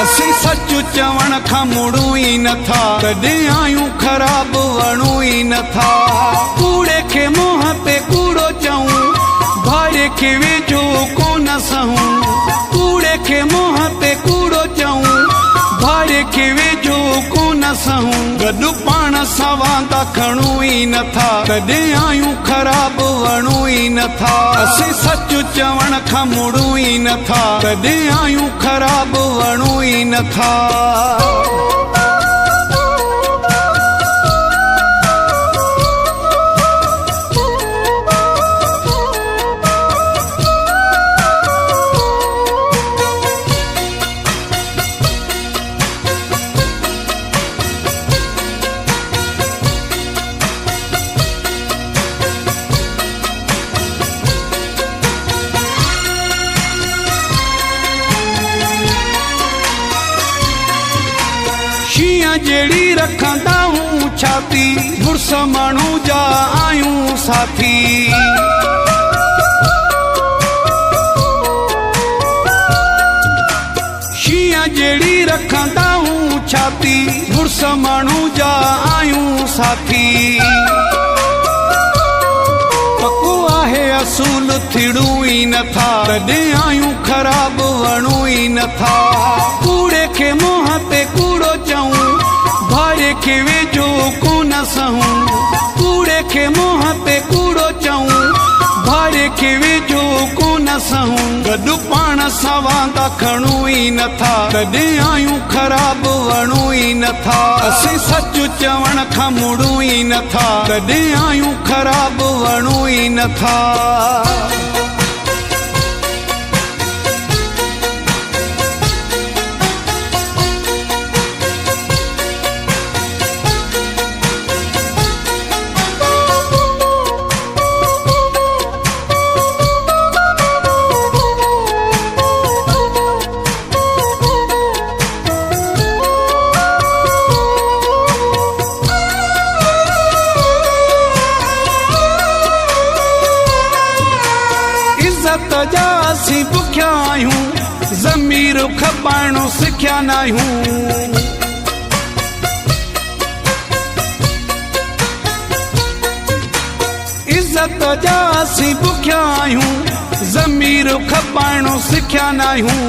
असीं सच चवण खां मुड़ूं ई नथा, कॾहिं आहियूं ख़राब वणूं ई नथा। कूड़े खे मुंहं ते कूड़ो चऊं, भाड़े खे वेझो कोन सहूं। कूड़े खे मुंहं ते कूड़ो चऊं, भाड़े खे वेझो कोन सहूं। गॾु पाण सां वांदा खणूं ई नथा, कॾहिं आहियूं ख़राब वणूं ई नथा। असीं सच चवण खां मुड़ूं ई नथा, कॾहिं आहियूं ख़राब वणूं ई नथा। शींहं जहिड़ी रखंदा हूं छाती, मुड़स माण्हू जा आहियूं साथी। शींहं जहिड़ी रखंदा हूं छाती, मुड़स माण्हू जा आहियूं साथी। पको आहे असूल थिड़ूं ई नथा, कॾहिं आहियूं ख़राब वणूं ई नथा। कूड़े खे मुंहं ते कूड़ो चऊं, भाड़े खे वेझो कोन सहूं। कूड़े खे मुंहं ते कूड़ो चऊं, भाड़े खे वेझो कोन सहूं। गॾु पाण सां वांदा खणूं ई नथा, कॾहिं आहियूं ख़राब वणूं ई नथा। असीं सच चवण खां मुड़ूं ई नथा, कॾहिं आहियूं ख़राब वणूं ई नथा। इज़त जा असीं बुखिया आहियूं, ज़मीर खपाइणो सिखिया न आहियूं। इज़त जा असीं बुखिया आहियूं, ज़मीर खपाइणो सिखिया न आहियूं।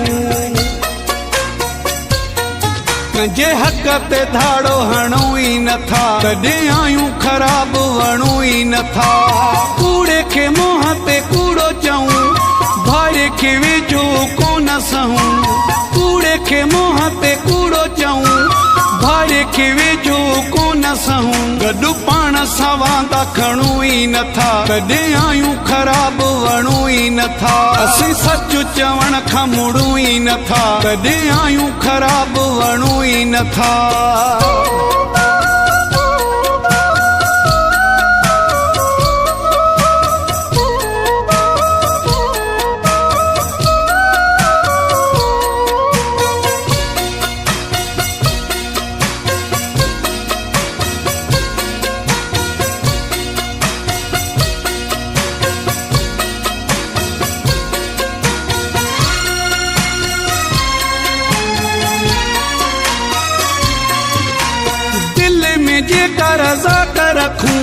कंहिंजे हक़ ते धाड़ो हणूं ई नथा, कॾहिं आहियूं ख़राब वणूं ई नथा। कूड़े खे मुंहं ते कूड़ो चऊं, भाड़े खे वेझो कोन सहूं। कूड़े खे मुंहं ते कूड़ो चऊं, भाड़े खे वेझो कोन सहूं। गॾु पाण सां वांदा खणूं ई नथा, कॾहिं आहियूं ख़राब वणूं ई नथा। असीं सच चवण खां मुड़ूं ई नथा, कॾहिं आहियूं ख़राब वणूं ई नथा। जेकर रज़ा कर रखूं,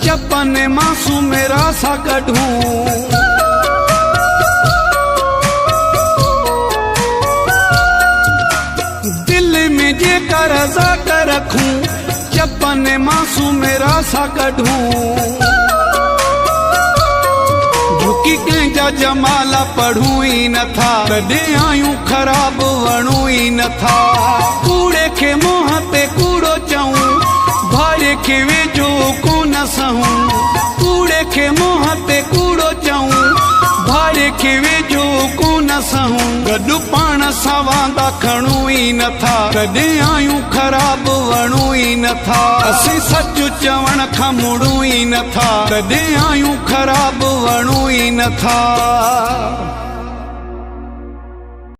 चपन मासूम रासा कढूं। दिल में जेकर रज़ा कर रखूं, चपन मासूम रासा कढूं। झुकी कंहिंजा जमाला पढ़ूं ई नथा, कॾहिं आहियूं ख़राब वणूं ई नथा। कूड़े खे मुंहं ते कूड़ो चऊं, भाड़े खे वेझो कोन सहूं। कूड़े खे मुंहं ते कूड़ो चऊं, भाड़े खे वेझो कोन सहूं। गॾु पाण सां वांदा खणूं ई नथा, कॾहिं आहियूं ख़राब वणूं ई नथा। असीं सच चवण खां मुड़ूं ई नथा, कॾहिं आहियूं ख़राब वणूं ई नथा।